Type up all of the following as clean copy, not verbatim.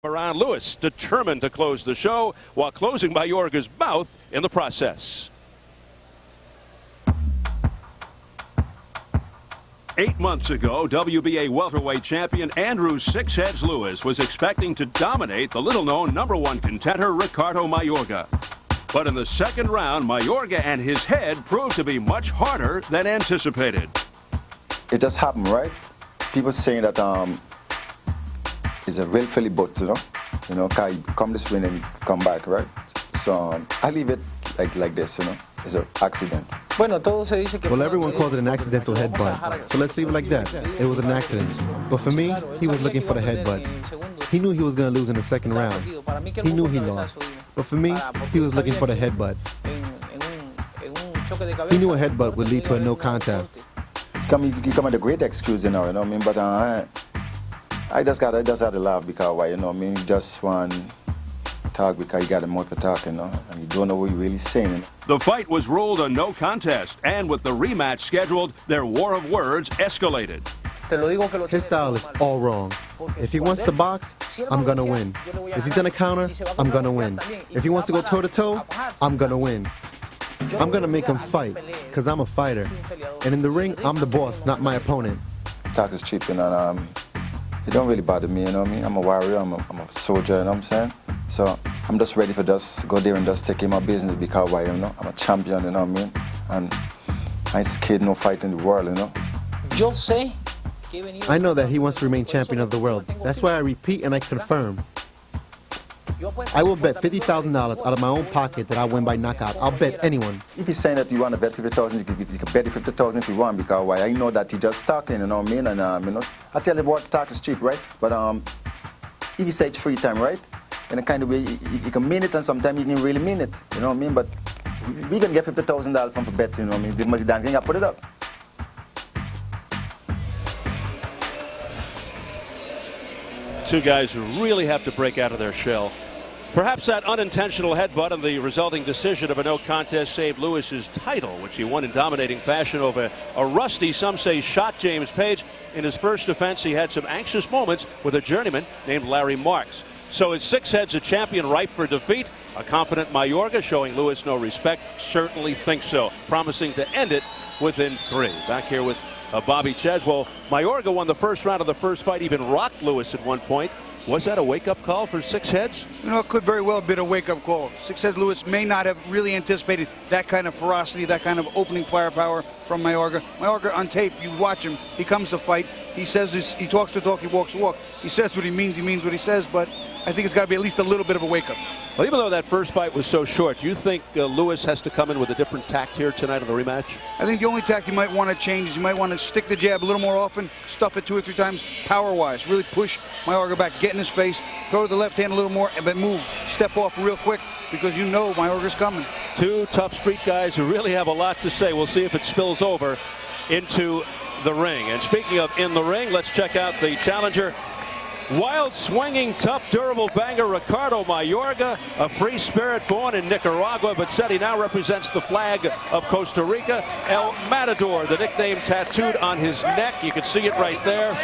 Around Lewis, determined to close the show while closing Mayorga's mouth in the process. 8 months ago, WBA welterweight champion Andrew Six Heads Lewis was expecting to dominate the little-known #1 contender Ricardo Mayorga. But in the second round, Mayorga and his head proved to be much harder than anticipated. It just happened, right? People saying that he's a real Philly butt, you know, can he come this win and come back, right? So I leave it like this, you know, it's an accident. Well, everyone calls it an accidental headbutt, so let's leave it like that. It was an accident. But for me, he was looking for the headbutt. He knew he was going to lose in the second round. He knew he lost. But for me, he was looking for the headbutt. He knew a headbutt would lead to a no contest. He come with a great excuse, you know what I mean? But I just had to laugh because why, you know what I mean? You just want talk because you got a mouth to talk, you know, and you don't know what you're really saying. The fight was ruled a no contest, and with the rematch scheduled, their war of words escalated. His style is all wrong. If he wants to box, I'm going to win. If he's going to counter, I'm going to win. If he wants to go toe-to-toe, I'm going to win. I'm going to make him fight, because I'm a fighter. And in the ring, I'm the boss, not my opponent. Talk is cheap, and it don't really bother me, you know what I mean? I'm a warrior, I'm a soldier, you know what I'm saying? So I'm just ready for just go there and just take care of my business because why, you know? I'm a champion, you know what I mean? And I ain't scared no fight in the world, you know? I know that he wants to remain champion of the world. That's why I repeat and I confirm. I will bet $50,000 out of my own pocket that I win by knockout. I'll bet anyone. If he's saying that you want to bet 50,000, you can bet 50,000 if you want because why? I know that he just talking, you know what I mean? And you know, I tell you what, talk is cheap, right? But if he say it's free time, right? In a kind of way, you can mean it, and sometimes you can really mean it, you know what I mean? But we can get $50,000 from for bet, you know what I mean? The most damn thing, I put it up. Two guys who really have to break out of their shell. Perhaps that unintentional headbutt and the resulting decision of a no contest saved Lewis's title, which he won in dominating fashion over a rusty, some say, shot James Page. In his first defense, he had some anxious moments with a journeyman named Larry Marks. So is Six Heads a champion ripe for defeat? A confident Mayorga showing Lewis no respect? Certainly think so. Promising to end it within 3. Back here with Bobby Ches. Well, Mayorga won the first round of the first fight, even rocked Lewis at one point. Was that a wake-up call for Six Heads? You know, it could very well have been a wake-up call. Six Heads Lewis may not have really anticipated that kind of ferocity, that kind of opening firepower from Mayorga. Mayorga on tape, you watch him, he comes to fight, he says this, he talks the talk, he walks the walk. He says what he means what he says, but I think it's got to be at least a little bit of a wake-up. Well, even though that first fight was so short, do you think Lewis has to come in with a different tact here tonight in the rematch? I think the only tact you might want to change is you might want to stick the jab a little more often, stuff it 2 or 3 times, power-wise. Really push Mayorga back, get in his face, throw the left hand a little more, but move, step off real quick because you know Mayorga's coming. Two tough street guys who really have a lot to say. We'll see if it spills over into the ring. And speaking of in the ring, let's check out the challenger. Wild, swinging, tough, durable banger Ricardo Mayorga, a free spirit born in Nicaragua, but said he now represents the flag of Costa Rica. El Matador, the nickname tattooed on his neck. You can see it right there.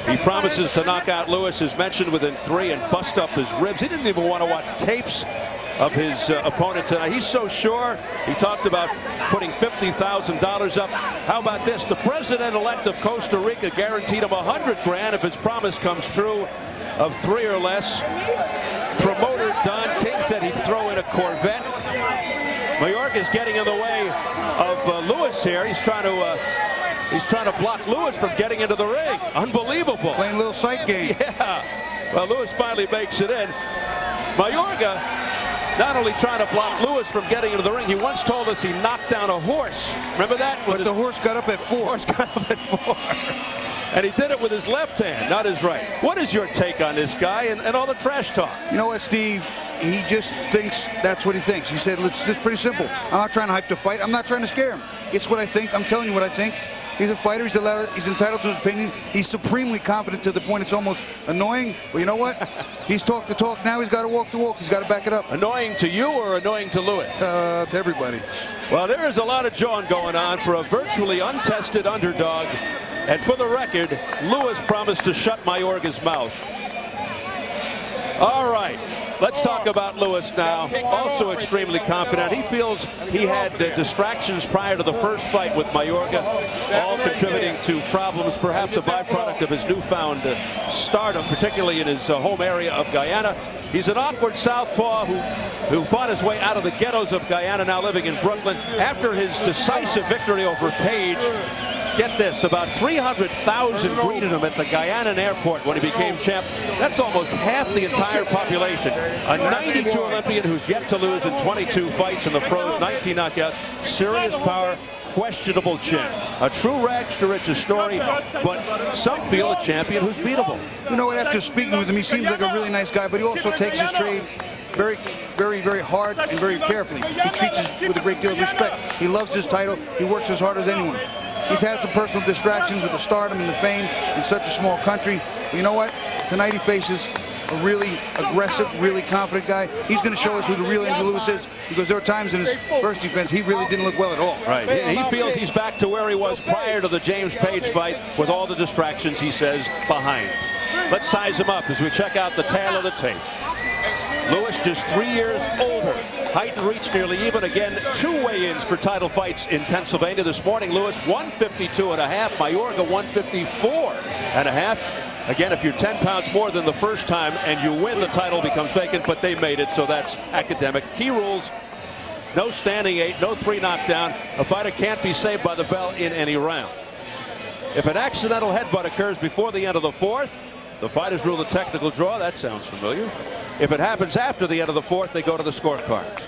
He promises to knock out Lewis, as mentioned, within 3 and bust up his ribs. He didn't even want to watch tapes of his opponent tonight. He's so sure. He talked about putting $50,000 up. How about this? The president-elect of Costa Rica guaranteed him $100,000 if his promise comes true of 3 or less. Promoter Don King said he'd throw in a Corvette. Mayorga's getting in the way of Lewis here. He's trying to block Lewis from getting into the ring. Unbelievable. Playing a little sight game. Yeah. Well, Lewis finally makes it in. Mayorga not only trying to block Lewis from getting into the ring, he once told us he knocked down a horse. Remember that? But the horse got up at 4. Horse got up at 4. And he did it with his left hand, not his right. What is your take on this guy and all the trash talk? You know what, Steve? He just thinks that's what he thinks. He said, it's just pretty simple. I'm not trying to hype the fight. I'm not trying to scare him. It's what I think. I'm telling you what I think. He's a fighter. He's entitled to his opinion. He's supremely confident to the point it's almost annoying. But you know what? He's talked the talk. Now he's got to walk the walk. He's got to back it up. Annoying to you or annoying to Lewis? To everybody. Well, there is a lot of jawing going on for a virtually untested underdog. And for the record, Lewis promised to shut Mayorga's mouth. All right, let's talk about Lewis now. Also extremely confident. He feels he had distractions prior to the first fight with Mayorga, all contributing to problems, perhaps a byproduct of his newfound stardom, particularly in his home area of Guyana. He's an awkward southpaw who fought his way out of the ghettos of Guyana, now living in Brooklyn. After his decisive victory over Page, get this, about 300,000 greeted him at the Guyanan airport when he became champ. That's almost half the entire population. A 92 Olympian who's yet to lose in 22 fights in the pros, 19 knockouts, serious power, questionable chin. A true rags to riches story, but some feel a champion who's beatable. You know what, after speaking with him, he seems like a really nice guy, but he also takes his trade very, very, very hard and very carefully. He treats it with a great deal of respect. He loves his title. He works as hard as anyone. He's had some personal distractions with the stardom and the fame in such a small country. But you know what? Tonight he faces a really aggressive, really confident guy. He's going to show us who the real Andrew Lewis is, because there were times in his first defense he really didn't look well at all. Right. He feels he's back to where he was prior to the James Page fight, with all the distractions, he says, behind. Let's size him up as we check out the tail of the tape. Lewis just 3 years older. Height and reach nearly even. Again, 2 weigh-ins for title fights in Pennsylvania this morning. Lewis 152.5. Mayorga 154.5. Again, if you're 10 pounds more than the first time and you win, the title becomes vacant, but they made it, so that's academic. Key rules: no standing 8, no 3 knockdown. A fighter can't be saved by the bell in any round. If an accidental headbutt occurs before the end of the 4th, the fighters rule a technical draw. That sounds familiar. If it happens after the end of the 4th, they go to the scorecards.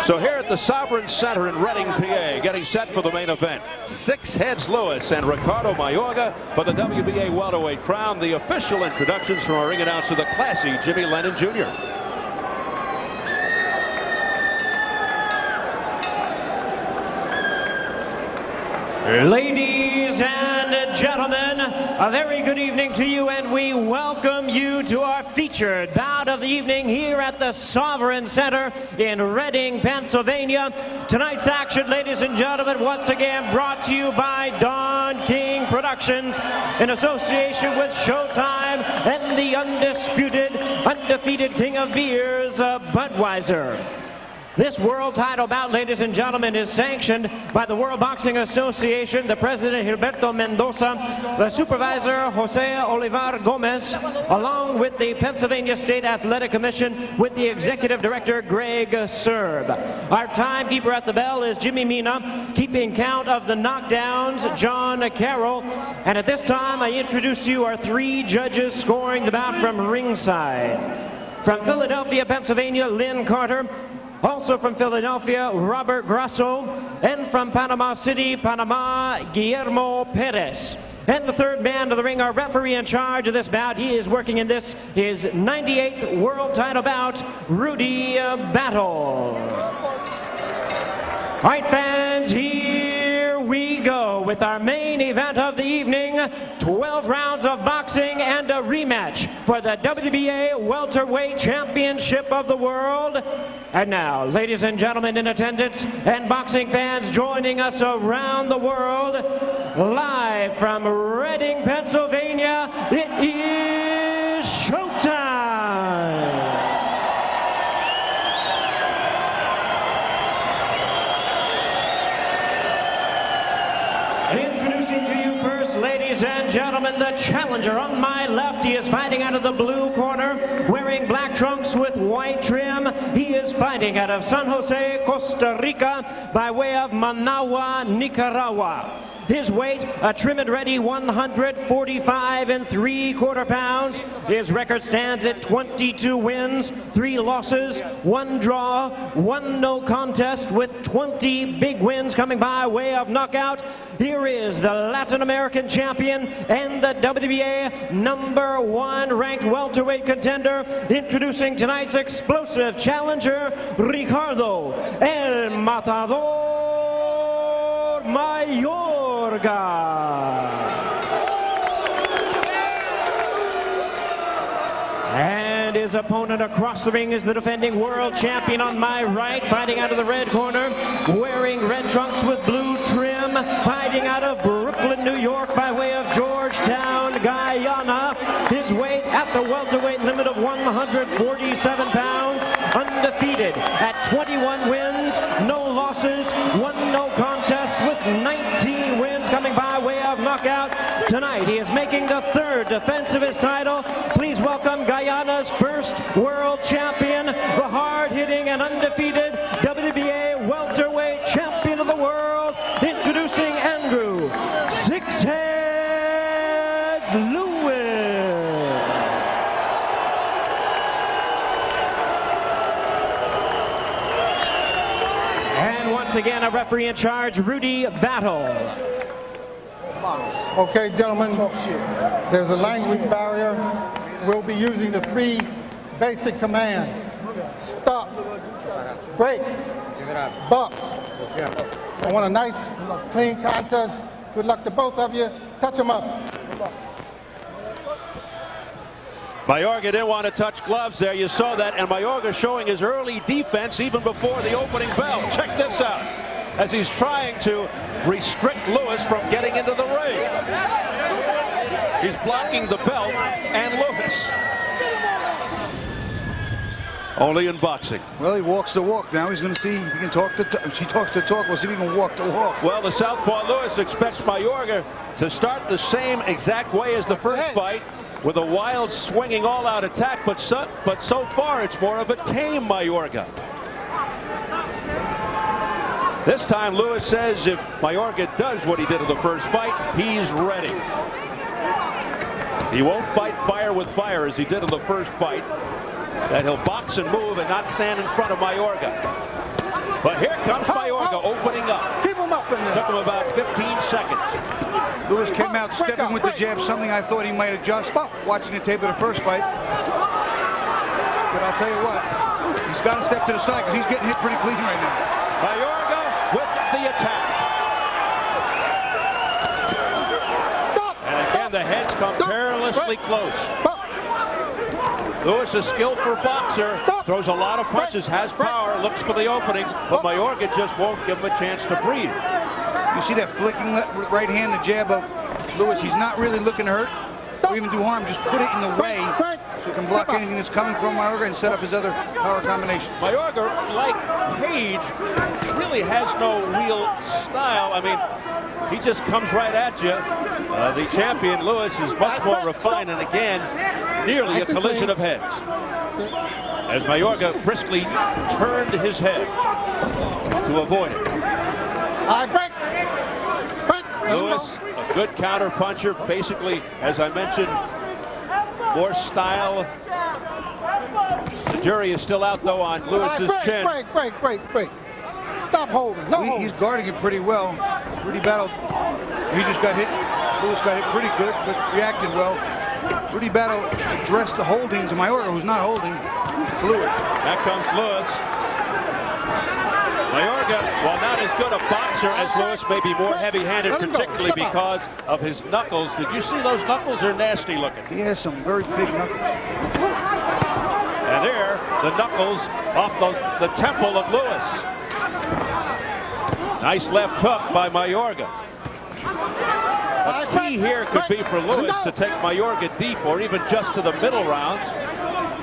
So here at the Sovereign Center in Reading, PA, getting set for the main event, 6 heads Lewis and Ricardo Mayorga for the WBA welterweight crown. The official introductions from our ring announcer, the classy Jimmy Lennon Jr. Ladies and gentlemen, a very good evening to you, and we welcome you to our featured bout of the evening here at the Sovereign Center in Reading, Pennsylvania. Tonight's action, ladies and gentlemen, once again brought to you by Don King Productions in association with Showtime and the undefeated king of beers, Budweiser. This world title bout, ladies and gentlemen, is sanctioned by the World Boxing Association, the president Gilberto Mendoza, the supervisor Jose Olivar Gomez, along with the Pennsylvania State Athletic Commission with the executive director Greg Serb. Our timekeeper at the bell is Jimmy Mina, keeping count of the knockdowns, John Carroll. And at this time, I introduce to you our 3 judges scoring the bout from ringside. From Philadelphia, Pennsylvania, Lynn Carter. Also from Philadelphia, Robert Grasso. And from Panama City, Panama, Guillermo Perez. And the third man to the ring, our referee in charge of this bout. He is working in this, his 98th world title bout, Rudy Battle. All right, fans, here we go with our main event of the evening. 12 rounds of boxing and a rematch for the WBA Welterweight Championship of the World. And now, ladies and gentlemen in attendance and boxing fans joining us around the world, live from Reading, Pennsylvania, it is showtime! Introducing to you first, ladies and gentlemen, the challenger on my left. He is fighting out of the blue corner, wearing black trunks with white trim. He is fighting out of San Jose, Costa Rica, by way of Managua, Nicaragua. His weight, a trim and ready 145 3/4 pounds. His record stands at 22 wins, 3 losses, 1 draw, 1 no contest, with 20 big wins coming by way of knockout. Here is the Latin American champion and the WBA #1 ranked welterweight contender, introducing tonight's explosive challenger, Ricardo El Matador Mayorga. And his opponent across the ring is the defending world champion on my right, fighting out of the red corner, wearing red trunks with blue trim, fighting out of Brooklyn, New York, by way of Georgetown, Guyana. His weight at the welterweight limit of 147 pounds, undefeated at 21 wins, no losses, 1 no contest with 19 wins coming by way of knockout. Tonight he is making the 3rd defense of his title. Please welcome Guyana's first world champion, the hard-hitting and undefeated WBA welterweight champion of the world, introducing Andrew Six Heads Lewis. And once again, a referee in charge, Rudy Battle. Okay, gentlemen, there's a language barrier. We'll be using the 3 basic commands: stop, break, box. I want a nice, clean contest. Good luck to both of you. Touch them up. Mayorga didn't want to touch gloves there. You saw that. And Mayorga showing his early defense even before the opening bell. Check this out as he's trying to restrict Lewis from getting into the ring. He's blocking the belt and Lewis. Only in boxing. Well, he walks the walk. Now he's going to see if he can talk the talk. If he talks the talk, we'll see if he can walk the walk. Well, the southpaw Lewis expects Mayorga to start the same exact way as the first fight, with a wild, swinging, all-out attack. But so far, it's more of a tame Mayorga. This time, Lewis says if Mayorga does what he did in the first fight, he's ready. He won't fight fire with fire as he did in the first fight. That he'll box and move and not stand in front of Mayorga. But here comes Mayorga opening up. Keep him up in there. Took him about 15 seconds. Lewis came out stepping with the jab, something I thought he might adjust watching the tape of the first fight. But I'll tell you what, he's got to step to the side because he's getting hit pretty clean right now. Mayorga with the attack. And again, the heads come perilously close. Lewis, a skillful boxer, throws a lot of punches, has power, looks for the openings, but Mayorga just won't give him a chance to breathe. You see that flicking right hand, the jab of Lewis. He's not really looking to hurt or even do harm, just put it in the way so he can block anything that's coming from Mayorga and set up his other power combination. Mayorga, like Page, really has no real style. I mean, he just comes right at you. The champion, Lewis, is much more refined, and again, nearly a collision of heads. As Mayorga briskly turned his head to avoid it. Lewis, a good counter puncher, basically, as I mentioned, more style. The jury is still out, though, on Lewis's chin. Break. Stop holding. He's guarding it pretty well. Rudy Battle, he just got hit. Lewis got hit pretty good, but reacted well. Rudy Battle addressed the holding to Mayorga, who's not holding. It's Lewis. Back comes Lewis. Mayorga, while not as good a boxer as Lewis, may be more heavy-handed, particularly because of his knuckles. Did you see those knuckles? They're nasty looking. He has some very big knuckles. And there, the knuckles off the temple of Lewis. Nice left hook by Mayorga. A key here could be for Lewis to take Mayorga deep or even just to the middle rounds.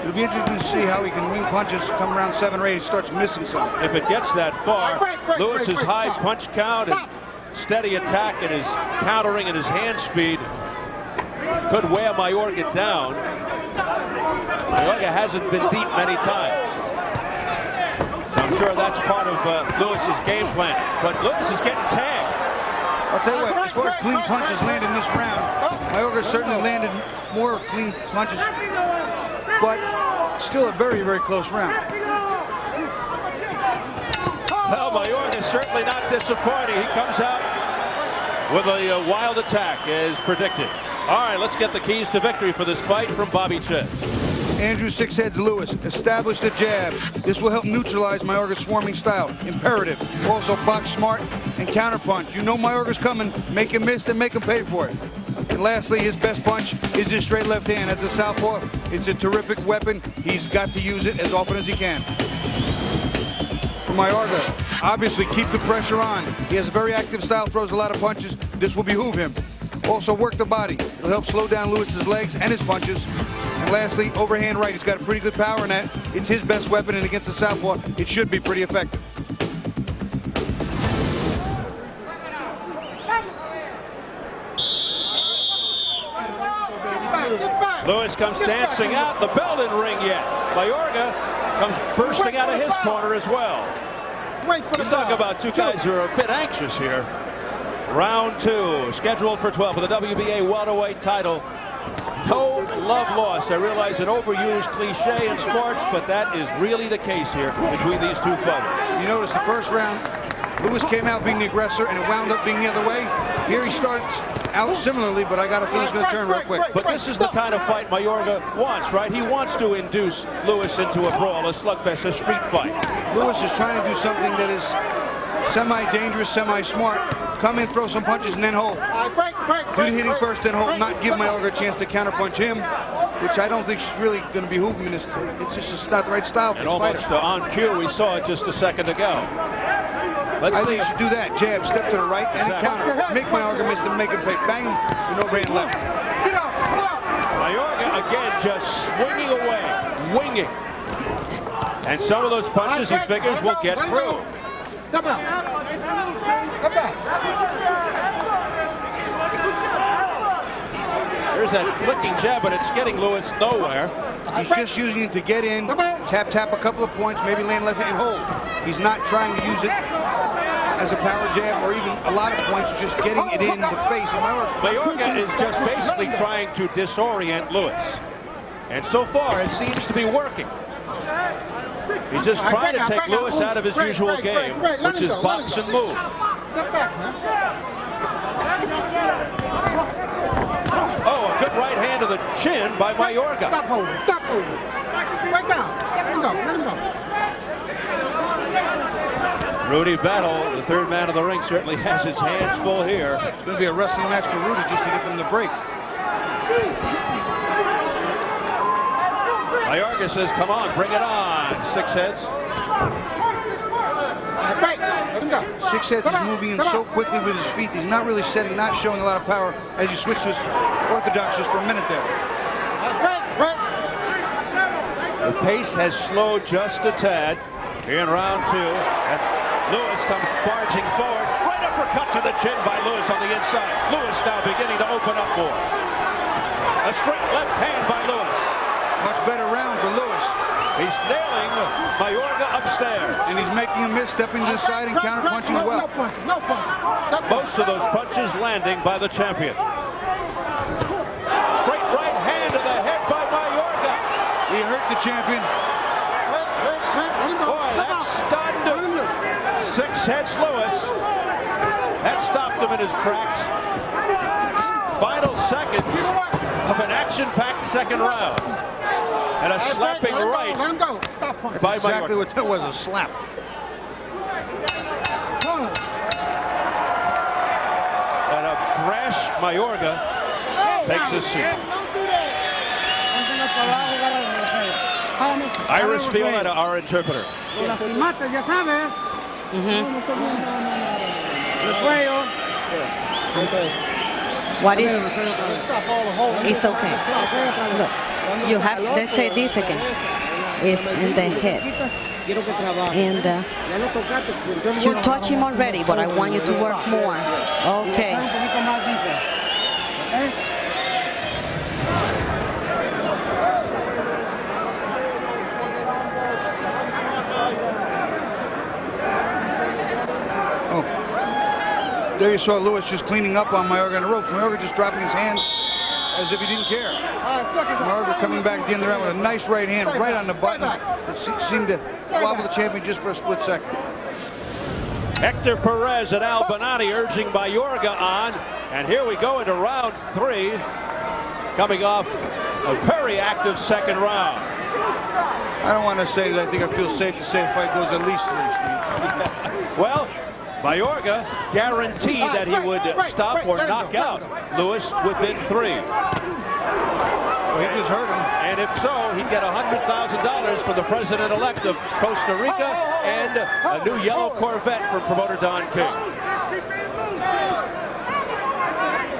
It'll be interesting to see how he can wing punches come around 7 or 8. He starts missing some. If it gets that far, Lewis's high punch count and steady attack and his countering and his hand speed could wear Mayorga down. Mayorga hasn't been deep many times. I'm sure that's part of Lewis's game plan. But Lewis is getting tagged. I'll tell you what, as far as clean punches landed in this round, Mayorga certainly landed more clean punches, but still a very, very close round. Well, Mayorga is certainly not disappointing. He comes out with a wild attack as predicted. All right, let's get the keys to victory for this fight from Bobby Chin. Andrew Six Heads Lewis, establish the jab. This will help neutralize Mayorga's swarming style. Imperative. Also box smart and counterpunch. You know Mayorga's coming. Make him miss and make him pay for it. And lastly, his best punch is his straight left hand. As a southpaw, it's a terrific weapon. He's got to use it as often as he can. For Mayorga, obviously keep the pressure on. He has a very active style, throws a lot of punches. This will behoove him. Also work the body. It'll help slow down Lewis's legs and his punches. And lastly, overhand right. He's got a pretty good power in that. It's his best weapon, and against the southpaw, it should be pretty effective. Lewis comes dancing out. The bell didn't ring yet. Mayorga comes bursting out of his corner as well. Wait for the Talk about two guys who are a bit anxious here. Round 2, scheduled for 12 for the WBA welterweight title. No love lost. I realize an overused cliche in sports, but that is really the case here between these two fighters. You notice the first round, Lewis came out being the aggressor, and it wound up being the other way. Here he starts out similarly, but I got a feeling he's going to turn real quick. But this is the kind of fight Mayorga wants, right? He wants to induce Lewis into a brawl, a slugfest, a street fight. Lewis is trying to do something that is semi-dangerous, semi-smart. Come in, throw some punches, and then hold. Do the hitting first, then hold. Not give Mayorga a chance to counterpunch him, which I don't think is really going to behoove him. It's just not the right style for And this almost fighter. on cue, we saw it just a second ago. Let's I see. think you should do that. Jab, step to the right, and then counter. Make Mayorga miss and make him pay. Bang him with overhand left. Mayorga again just swinging away, winging. And some of those punches he figures will get through. Step out. Step back. There's that flicking jab, but it's getting Lewis nowhere. He's just using it to get in, tap a couple of points, maybe land left and hold. He's not trying to use it as a power jab or even a lot of points, just getting it in the face of Mayorga is just basically trying to disorient Lewis. And so far, it seems to be working. He's just trying to take Lewis out of his usual game, which is box and move. Step back, man. Oh, a good right hand to the chin by Mayorga. Stop holding. Stop holding. Right down. Let him go. Let him go. Rudy Battle, the third man of the ring, certainly has his hands full here. It's going to be a wrestling match for Rudy just to get them to break. Mayorga says, come on, bring it on. 6 heads. Let him go. 6 heads is moving in so quickly with his feet. He's not really setting, not showing a lot of power as he switches to his orthodox just for a minute there. The pace has slowed just a tad here in round 2. And Lewis comes barging forward. Right uppercut to the chin by Lewis on the inside. Lewis now beginning to open up more. A straight left hand by Lewis. Much better round for Lewis. He's nailing Mayorga upstairs. And he's making a miss, stepping to the side and counter-punching well. No punch. Most of those punches landing by the champion. Straight right hand to the head by Mayorga. He hurt the champion. Boy, that stunned him. 6 heads Lewis. That stopped him in his tracks. Final seconds of an action-packed second round. And a slapping right Let him go. Stop punch. by Exactly Mayorga. what that was, a slap. And a brash Mayorga takes his seat. Iris Violeta, our interpreter. What is? It's okay. Look, you have. Let's say this again. It's in the head, and you touch him already, but I want you to work more. Okay. There you saw Lewis just cleaning up on Mayorga on the ropes. Mayorga just dropping his hands as if he didn't care. Mayorga coming back at the end of the round with a nice right hand right on the button. It seemed to wobble the champion just for a split second. Hector Perez and Al Bonatti urging Mayorga on. And here we go into round 3, coming off a very active second round. I don't want to say that I think I feel safe to say the fight goes at least 3, Steve. Well, Mayorga guaranteed that he would stop or knock out Lewis within 3. Well, he just hurt him. And if so, he'd get $100,000 from the president-elect of Costa Rica and a new yellow Corvette from promoter Don King.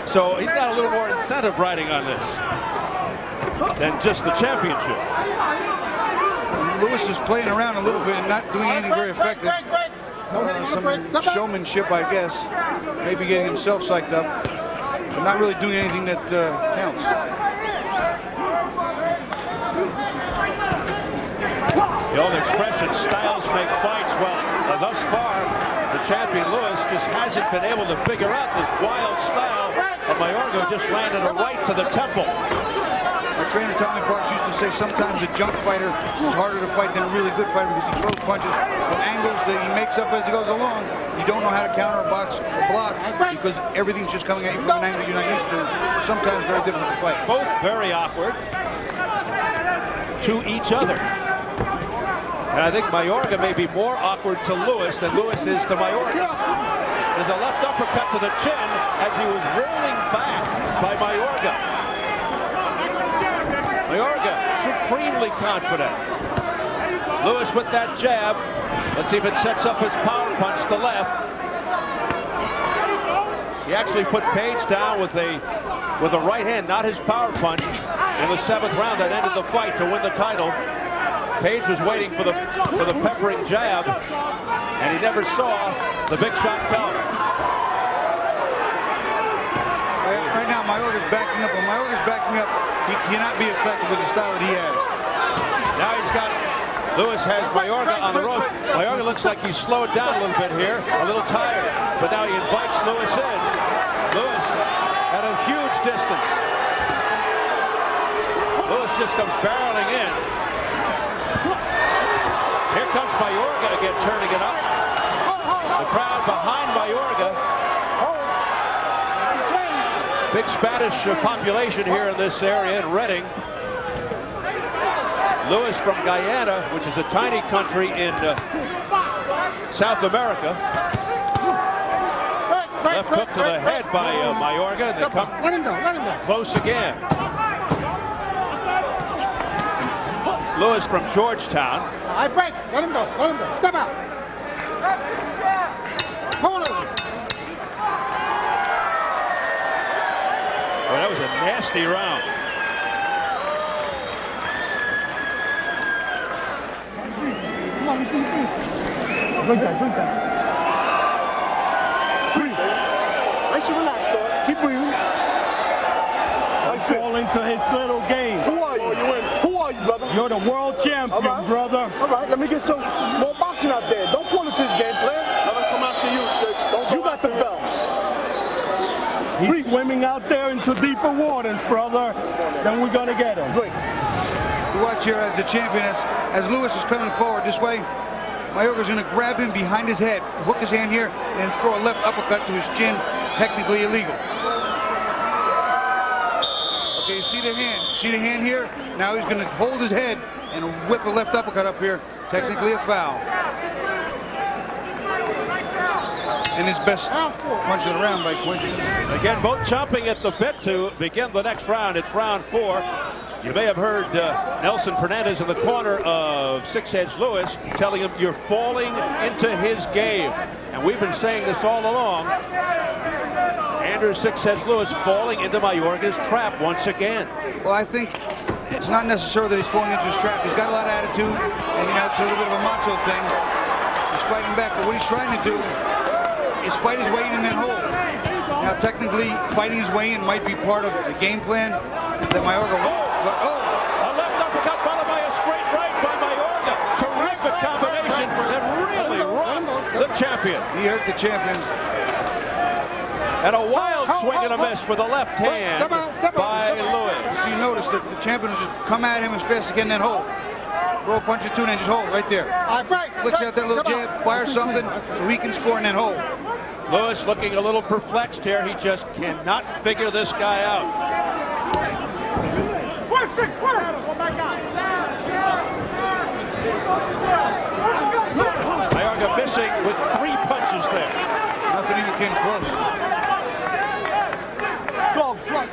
So he's got a little more incentive riding on this. than just the championship. Lewis is playing around a little bit and not doing anything very effective. Some showmanship, I guess. Maybe getting himself psyched up, but not really doing anything that counts. The old expression, styles make fights. Well, thus far, the champion Lewis just hasn't been able to figure out this wild style of Mayorga. Just landed a right to the temple. Our trainer Tommy Parks used to say sometimes a junk fighter is harder to fight than a really good fighter because he throws punches from angles that he makes up as he goes along. You don't know how to counter a box or block because everything's just coming at you from an angle you're not used to. Sometimes very difficult to fight. Both very awkward to each other. And I think Mayorga may be more awkward to Lewis than Lewis is to Mayorga. There's a left uppercut to the chin as he was rolling back by Mayorga. Mayorga supremely confident. Lewis with that jab. Let's see if it sets up his power punch to the left. He actually put Page down with a right hand, not his power punch, in the 7th round that ended the fight to win the title. Page was waiting for the peppering jab, and he never saw the big shot coming. Right now, Mayorga's backing up. When Mayorga's backing up, he cannot be effective with the style that he has. Now Lewis has Mayorga on the rope. Mayorga looks like he's slowed down a little bit here, a little tired, but now he invites Lewis in. Lewis at a huge distance. Lewis just comes barreling in. Here comes Mayorga again, turning it up. The crowd behind Mayorga. Big Spanish population here in this area in Reading. Lewis from Guyana, which is a tiny country in South America. Left hook to the head by Mayorga. They come close again. Lewis from Georgetown. I break. Let him go. Let him go. Step out. Corner. Well, that was a nasty round. I should relax, though. Keep breathing. I fall into his little game. Who are you? Who are you, brother? You're the world champion, brother. All right, let me get some more boxing out there. Don't fall into his game plan. Let him come after you, Six. You got the belt. He's swimming out there into deeper waters, brother. Then we're gonna get him. Good. You watch here as the champion, as Lewis is coming forward this way. Mayorga's going to grab him behind his head, hook his hand here, and throw a left uppercut to his chin. Technically illegal. Okay, you see the hand? See the hand here? Now he's going to hold his head and whip a left uppercut up here. Technically a foul. And his best punch of the round by clinching. Again, both chomping at the bit to begin the next round. It's round 4. You may have heard Nelson Fernandez in the corner of Six Heads Lewis telling him you're falling into his game. And we've been saying this all along. Andrew Six Heads Lewis falling into Mayorga's trap once again. Well, I think it's not necessary that he's falling into his trap. He's got a lot of attitude, and it's a little bit of a macho thing. He's fighting back, but what he's trying to do is fight his way in and then hold. Now, technically, fighting his way in might be part of the game plan that Mayorga wants. But a left uppercut followed by a straight right by Mayorga. Terrific combination that really rocked the champion. He hurt the champion. And a wild swing and a miss with the left hand by Lewis. So you notice that the champion will just come at him as fast as he can and then hold. Throw a punch or two and then just hold right there. Flicks out that little jab, fire something so he can score and then hold. Lewis looking a little perplexed here. He just cannot figure this guy out. Work, Six, work! Mayorga missing with 3 punches there. Nothing even came close.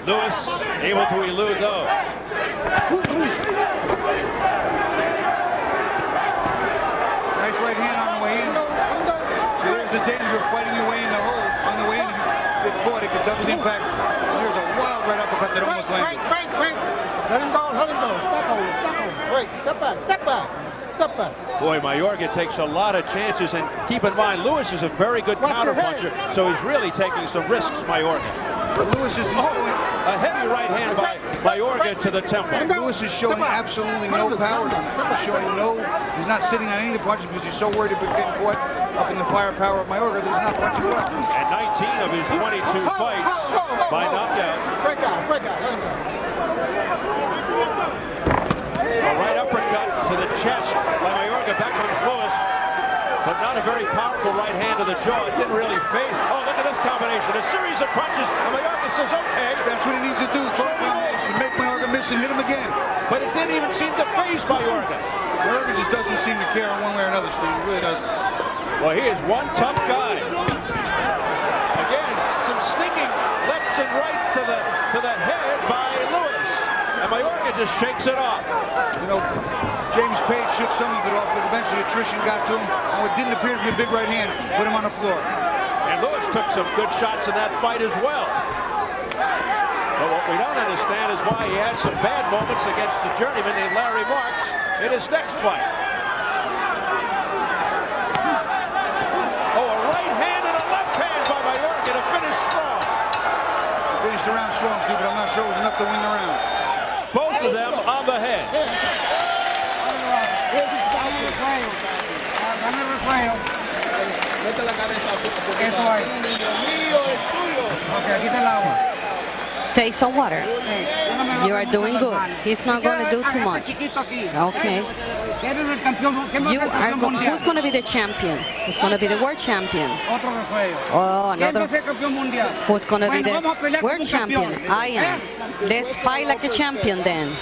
Lewis able to elude those. Nice right hand on the way in. So there's the danger of fighting your way in the hole. On the way in, if you get caught, it market, double impact. And here's a wild right uppercut that almost landed. Break. Let him go. Stop hold. Break. Step back. Boy, Mayorga takes a lot of chances, and keep in mind, Lewis is a very good counterpuncher, so he's really taking some risks, Mayorga. But Lewis is a heavy right hand by Mayorga to the temple. Lewis is showing absolutely no power tonight. He's not sitting on any of the punches because he's so worried about getting caught up in the firepower of Mayorga that he's not punching at all. And 19 of his 22 fights by knockout. Break out. Let him go. A right uppercut to the chest by Mayorga. Back comes Lewis, but not a very powerful right hand to the jaw. It didn't really fade. Oh, look at this combination. A series of punches, and Mayorga says, okay. That's what he needs to do. Throw a combination, make Mayorga miss and hit him again. But it didn't even seem to faze Mayorga. Mayorga just doesn't seem to care one way or another, Steve. He really doesn't. Well, he is one tough guy. Again, some stinging lefts and rights to the head by Lewis. And Mayorga just shakes it off. You know, James Page shook some of it off, but eventually attrition got to him. And what didn't appear to be a big right hand put him on the floor. And Lewis took some good shots in that fight as well. But what we don't understand is why he had some bad moments against the journeyman named Larry Marks in his next fight. Oh, a right hand and a left hand by Mayorga to finish strong. Finished the round strong, Steve, but I'm not sure it was enough to win the round. Both of them on the head. Take some water. You are doing good. He's not going to do too much. Okay. Who's going to be the champion? Who's going to be the world champion? Oh, another. Who's going to be the world champion? I am. Let's fight like a champion then.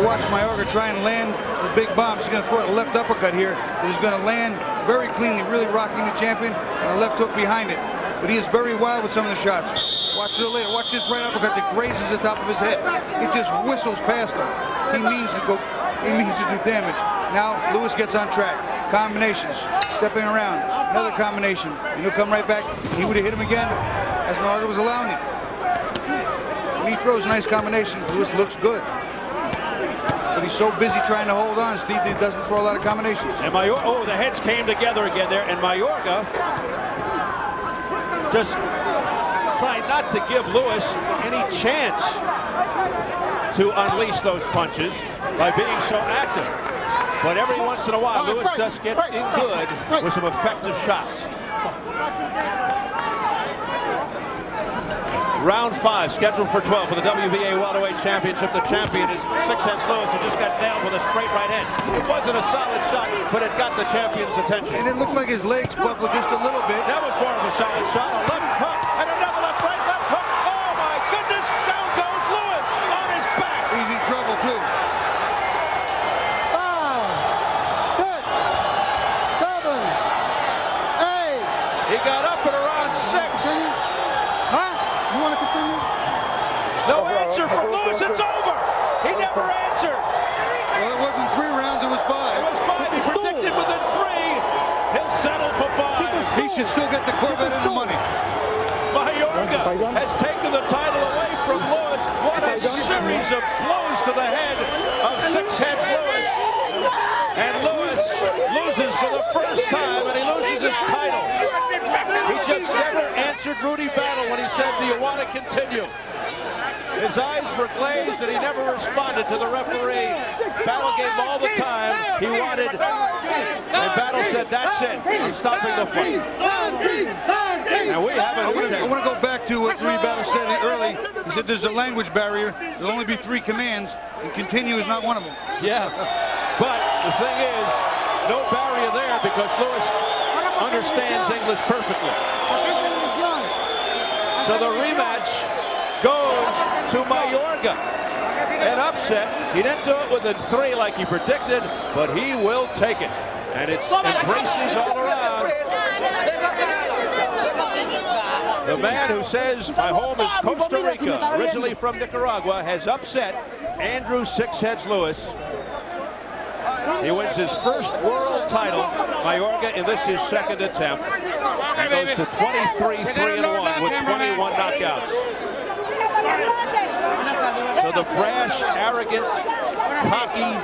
Watch Mayorga try and land the big bomb. He's going to throw a left uppercut here that is going to land very cleanly, really rocking the champion, and a left hook behind it. But he is very wild with some of the shots. Watch it later. Watch this right uppercut that grazes the top of his head. It just whistles past him. He means to do damage. Now Lewis gets on track. Combinations, stepping around, another combination, and he'll come right back. He would have hit him again as Mayorga was allowing it. When he throws a nice combination, Lewis looks good. But he's so busy trying to hold on, Steve, that he doesn't throw a lot of combinations. And Mayorga, the heads came together again there, and Mayorga just trying not to give Lewis any chance to unleash those punches by being so active. But every once in a while, Lewis does get in good with some effective shots. Round 5, scheduled for 12 for the WBA Welterweight Championship. The champion is Six Heads Lewis, who just got nailed with a straight right hand. It wasn't a solid shot, but it got the champion's attention. And it looked like his legs buckled just a little bit. That was more of a solid shot. A left hook and another left hook. Oh my goodness! Down goes Lewis on his back. He's in trouble too. 5, 6, 7, 8. He got up at around 6. You want to continue? No answer from Lewis. It's over. He never answered. Well, it wasn't 3 rounds. It was 5. It was 5. He predicted within 3. He'll settle for 5. He should still get the Corvette and the money. Mayorga has taken the title away from Lewis. What a series of blows to the head of Six Heads Lewis. And Lewis loses for the first time, and he loses his title. He just never answered Rudy Battle when he said, "Do you want to continue?" His eyes were glazed, and he never responded to the referee. Battle gave him all the time he wanted, and Battle said, "That's it. I'm stopping the fight." And we haven't. I want to go back to what Rudy Battle said early. He said there's a language barrier. There'll only be 3 commands, and continue is not one of them. Yeah, but the thing is, no barrier there because Lewis understands English perfectly. So the rematch goes to Mayorga. An upset. He didn't do it within 3 like he predicted, but he will take it. And it's embraces all around. The man who says, "My home is Costa Rica," originally from Nicaragua, has upset Andrew Six Heads Lewis. He wins his first world title, Mayorga, in this his 2nd attempt. He goes to 23-3-1 with 21 knockouts. So the brash, arrogant, cocky,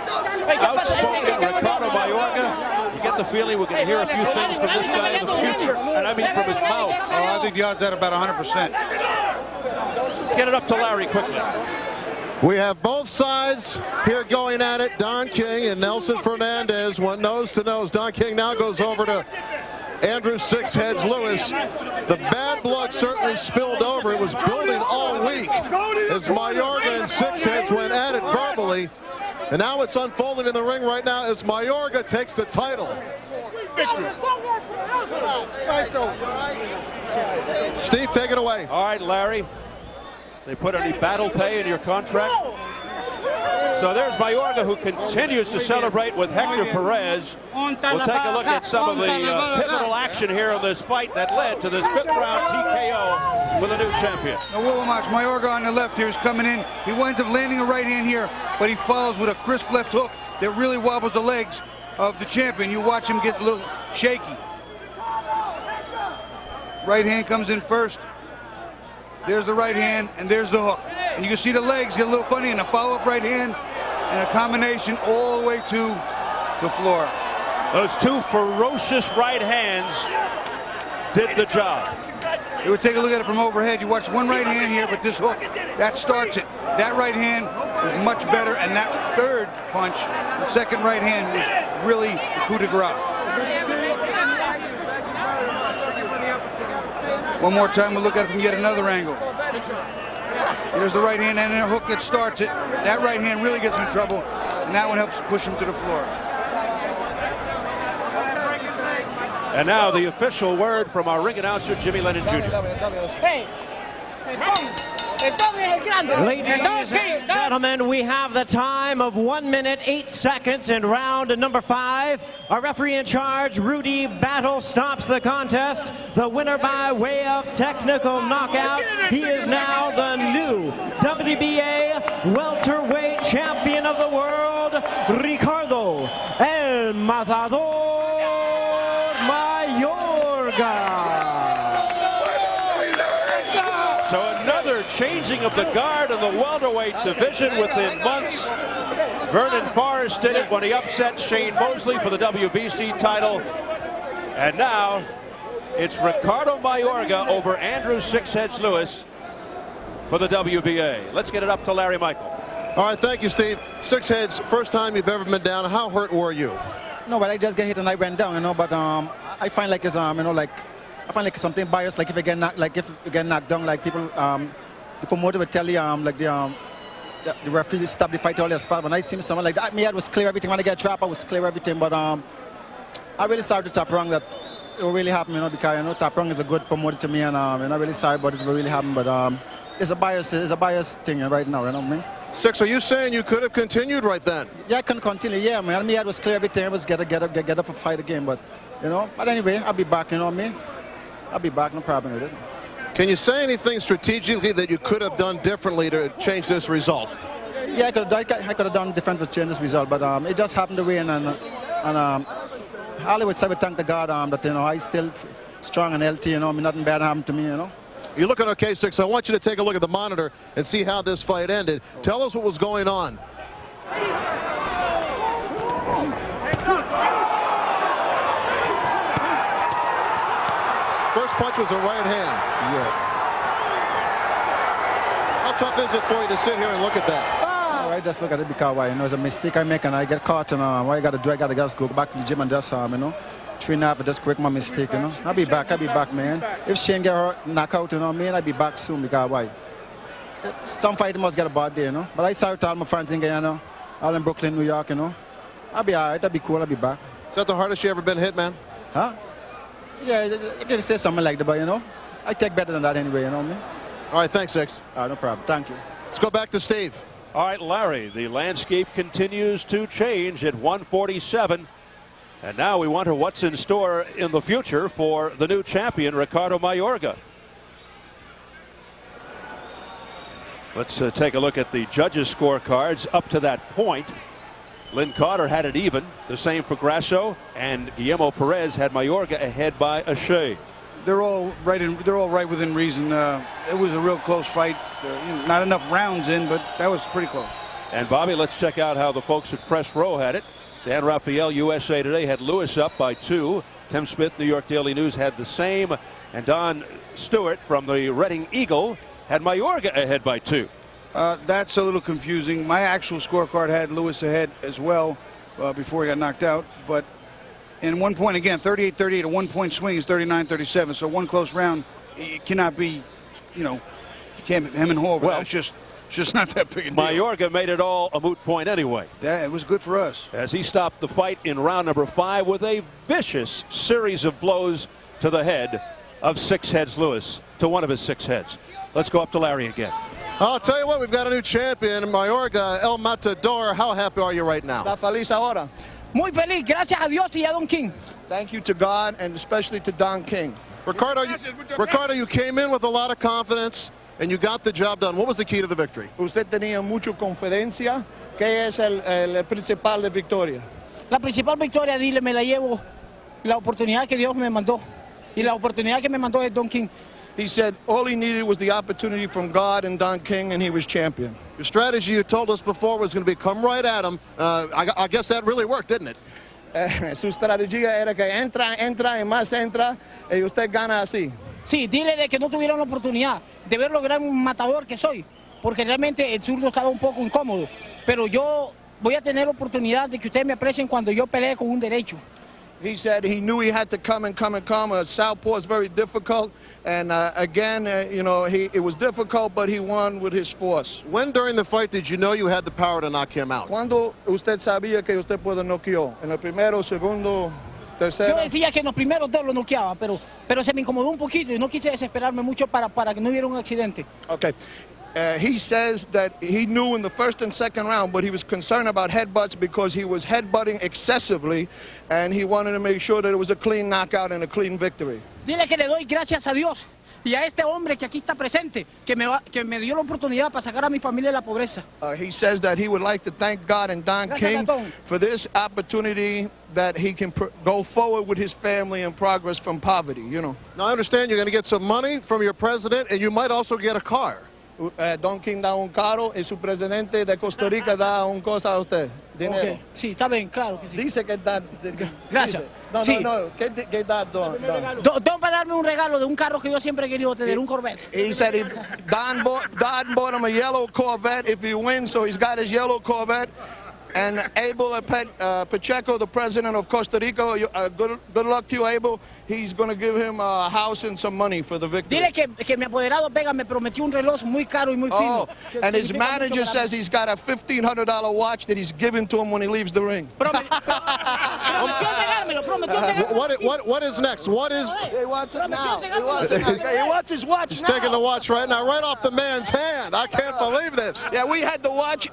outspoken Ricardo Mayorga, you get the feeling we're going to hear a few things from this guy in the future, and I mean from his mouth. Oh, I think the odds at about 100%. Let's get it up to Larry quickly. We have both sides here going at it. Don King and Nelson Fernandez went nose to nose. Don King now goes over to Andrew Six Heads Lewis. The bad blood certainly spilled over. It was building all week as Mayorga and Six Heads went at it verbally. And now it's unfolding in the ring right now as Mayorga takes the title. Steve, take it away. All right, Larry. They put any battle pay in your contract? So there's Mayorga, who continues to celebrate with Hector Perez. We'll take a look at some of the pivotal action here in this fight that led to this 5th round TKO with a new champion. Now we'll watch Mayorga on the left here is coming in. He winds up landing a right hand here, but he follows with a crisp left hook that really wobbles the legs of the champion. You watch him get a little shaky. Right hand comes in first. There's the right hand, and there's the hook. And you can see the legs get a little funny, and a follow-up right hand, and a combination all the way to the floor. Those two ferocious right hands did the job. You would take a look at it from overhead. You watch one right hand here, but this hook, that starts it. That right hand was much better, and that third punch, the second right hand, was really the coup de grace. One more time, we'll look at it from yet another angle. There's the right hand and a hook that starts it. That right hand really gets him in trouble, and that one helps push him to the floor. And now the official word from our ring announcer, Jimmy Lennon Jr. Ladies and gentlemen, we have the time of 1 minute 8 seconds in round number 5. Our referee in charge, Rudy Battle, stops the contest. The winner by way of technical knockout. He is now the new WBA welterweight champion of the world, Ricardo El Matador Mayorga. So another changing of the guard in the welterweight division within months. Vernon Forrest did it when he upset Shane Mosley for the WBC title. And now it's Ricardo Mayorga over Andrew Six Heads Lewis for the WBA. Let's get it up to Larry Michael. All right, thank you, Steve. Six Heads, first time you've ever been down. How hurt were you? No, but I just get hit and I went down, you know. But I find like it's I find like something biased. Like if you get knocked, down, like people, the promoter would tell you the referee stop the fight all their spot. When I see someone like that, me head was clear everything. When I get trapped, I was clear everything. But I really sorry to Top Rank that it really happened, you know, because you know Top Rank is a good promoter to me, and I'm really sorry about it. It really happened, but it's a bias thing right now, you know what I mean? Six, are you saying you could have continued right then? Yeah, I can continue. Yeah, man. Me head was clear everything. I was get up for fight again, but you know. But anyway, I'll be back. You know what I mean? I'll be back, no problem with it. Can you say anything strategically that you could have done differently to change this result? Yeah, I could have done different to change this result, but it just happened the way, and I would say we thank the God that you know I still strong and healthy. You know, nothing bad happened to me. You know. You're looking okay, Six. I want you to take a look at the monitor and see how this fight ended. Tell us what was going on. First punch was a right hand. Yeah. How tough is it for you to sit here and look at that? I just look at it because you know it's a mistake I make and I get caught, and what I got to do, I got to just go back to the gym and just you know, train up and just correct my mistake. You know, I'll be back, man. If Shane get hurt, knock out, you know what I mean, I'll be back soon because why? Some fighter must get a bad day, you know. But I sorry to all my fans in Guyana, all in Brooklyn, New York, you know. I'll be alright, I'll be cool, I'll be back. Is that the hardest you ever been hit, man? Huh? Yeah, you can say something like that, but you know, I take better than that anyway, you know what I mean? All right, thanks, Six. No problem, thank you. Let's go back to Steve. All right, Larry, the landscape continues to change at 147. And now we wonder what's in store in the future for the new champion, Ricardo Mayorga. Let's take a look at the judges' scorecards up to that point. Lynn Carter had it even, the same for Grasso, and Guillermo Perez had Mayorga ahead by a shade. they're all right within reason. It was a real close fight. Not enough rounds in, but that was pretty close. And Bobby, let's check out how the folks at Press Row had it. Dan Raphael, USA Today, had Lewis up by 2. Tim Smith, New York Daily News, had the same. And Don Stewart from the Reading Eagle had Mayorga ahead by 2. That's a little confusing. My actual scorecard had Lewis ahead as well before he got knocked out. But in 1 point, again, 38-38, a 1 point swing is 39-37. So one close round, it cannot be, you can't hem and haw. Well, it's just not that big a deal. Mayorga made it all a moot point anyway. Yeah, it was good for us. As he stopped the fight in round number 5 with a vicious series of blows to the head of 6 heads Lewis, to one of his 6 heads. Let's go up to Larry again. I'll tell you what, we've got a new champion, Mayorga, El Matador. How happy are you right now? Está feliz ahora. Muy feliz, gracias a Dios y a Don King. Thank you to God and especially to Don King. Ricardo, you came in with a lot of confidence and you got the job done. What was the key to the victory? Usted tenía mucha confidencia, que es el principal de victoria. La principal victoria, dile, me la llevo la oportunidad que Dios me mandó. Y la oportunidad que me mandó es Don King. He said all he needed was the opportunity from God and Don King, and he was champion. Your strategy you told us before was going to be come right at him. I guess that really worked, didn't it? Su estrategia era que entra y más entra, y usted gana así. Sí, dile de que no tuvieron la oportunidad de ver lo gran matador que soy, porque realmente el zurdo estaba un poco incómodo. Pero yo voy a tener la oportunidad de que ustedes me aprecien cuando yo pelee con un derecho. He said he knew he had to come. Southpaw is very difficult. And again, it was difficult, but he won with his force. When during the fight did you know you had the power to knock him out? Cuando usted sabía que usted puede noquear? En el primero, segundo, tercero. Yo decía que en los primeros 2 lo noqueaba, pero se me incomodó un poquito y no quise desesperarme mucho para que no hubiera un accidente. Okay. He says that he knew in the first and second round, but he was concerned about headbutts because he was headbutting excessively, and he wanted to make sure that it was a clean knockout and a clean victory. Dile que le doy gracias a Dios y a este hombre que aquí está presente, que me dio la oportunidad para sacar a mi familia de la pobreza. He says that he would like to thank God and Don King for this opportunity that he can go forward with his family and progress from poverty, Now, I understand you're going to get some money from your president, and you might also get a car. Don King da un carro y su presidente de Costa Rica da un cosa a usted. Dinero. Okay. Sí, está bien, claro que sí. Dice que da. Gracias. No, sí. No. ¿Qué da Don? Don va a darme un regalo de un carro que yo siempre he querido tener, un Corvette. He said Don bought him a yellow Corvette if he wins, so he's got his yellow Corvette. And Abel Pacheco, the president of Costa Rica, good luck to you, Abel. He's going to give him a house and some money for the victory. Dile que mi apoderado Vega me prometió un reloj muy caro y muy fino. And his manager says he's got a $1,500 watch that he's giving to him when he leaves the ring. What is next? What is? He wants it now. He wants his watch. He's taking the watch right now, right off the man's hand. I can't believe this. Yeah, we had the watch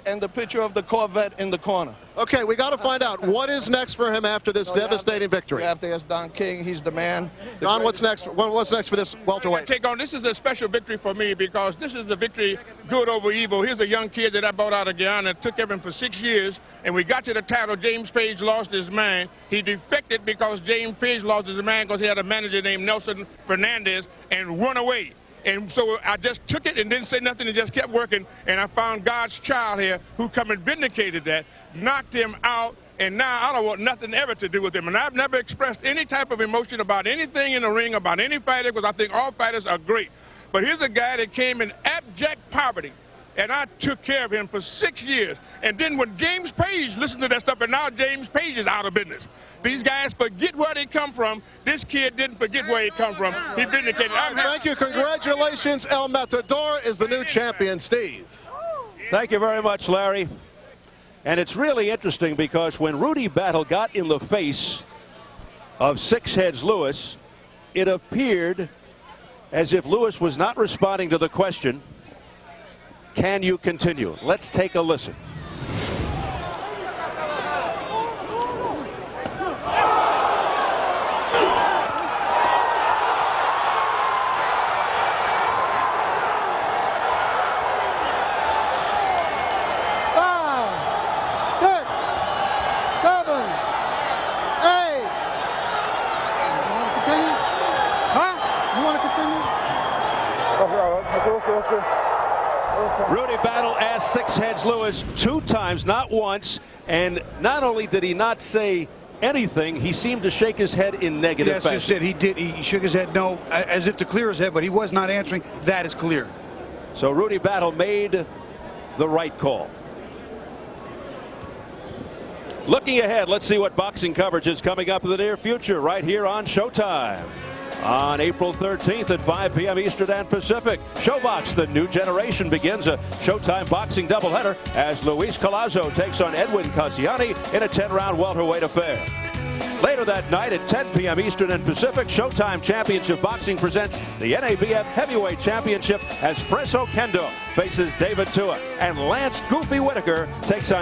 and the picture of the Corvette in the corner. Okay, we got to find out what is next for him after this devastating victory. We have to ask Don King. He's the man. Don, what's next? What's next for this welterweight? This is a special victory for me because this is a victory good over evil. Here's a young kid that I brought out of Guyana. It took him for 6 years, and we got to the title. James Page lost his mind. He defected because James Page lost his mind because he had a manager named Nelson Fernandez and run away. And so I just took it and didn't say nothing and just kept working. And I found God's child here who come and vindicated that, knocked him out, and now I don't want nothing ever to do with him. And I've never expressed any type of emotion about anything in the ring, about any fighter, because I think all fighters are great. But here's a guy that came in abject poverty, and I took care of him for 6 years. And then when James Page listened to that stuff, and now James Page is out of business. These guys forget where they come from. This kid didn't forget where he come from. He vindicated. Thank you. Congratulations. El Matador is the new champion, Steve. Thank you very much, Larry. And it's really interesting because when Rudy Battle got in the face of 6 heads Lewis, it appeared as if Lewis was not responding to the question, can you continue? Let's take a listen. asked Six Heads Lewis 2 times, not once, and not only did he not say anything, he seemed to shake his head in negative fashion. Yes, you said he did. He shook his head no, as if to clear his head, but he was not answering. That is clear. So Rudy Battle made the right call. Looking ahead, let's see what boxing coverage is coming up in the near future right here on Showtime. On April 13th at 5 p.m. Eastern and Pacific, Showbox, the new generation, begins a Showtime boxing doubleheader as Luis Collazo takes on Edwin Casiani in a 10-round welterweight affair. Later that night at 10 p.m. Eastern and Pacific, Showtime Championship Boxing presents the NABF Heavyweight Championship as Freso Kendo faces David Tua, and Lance Goofy Whitaker takes on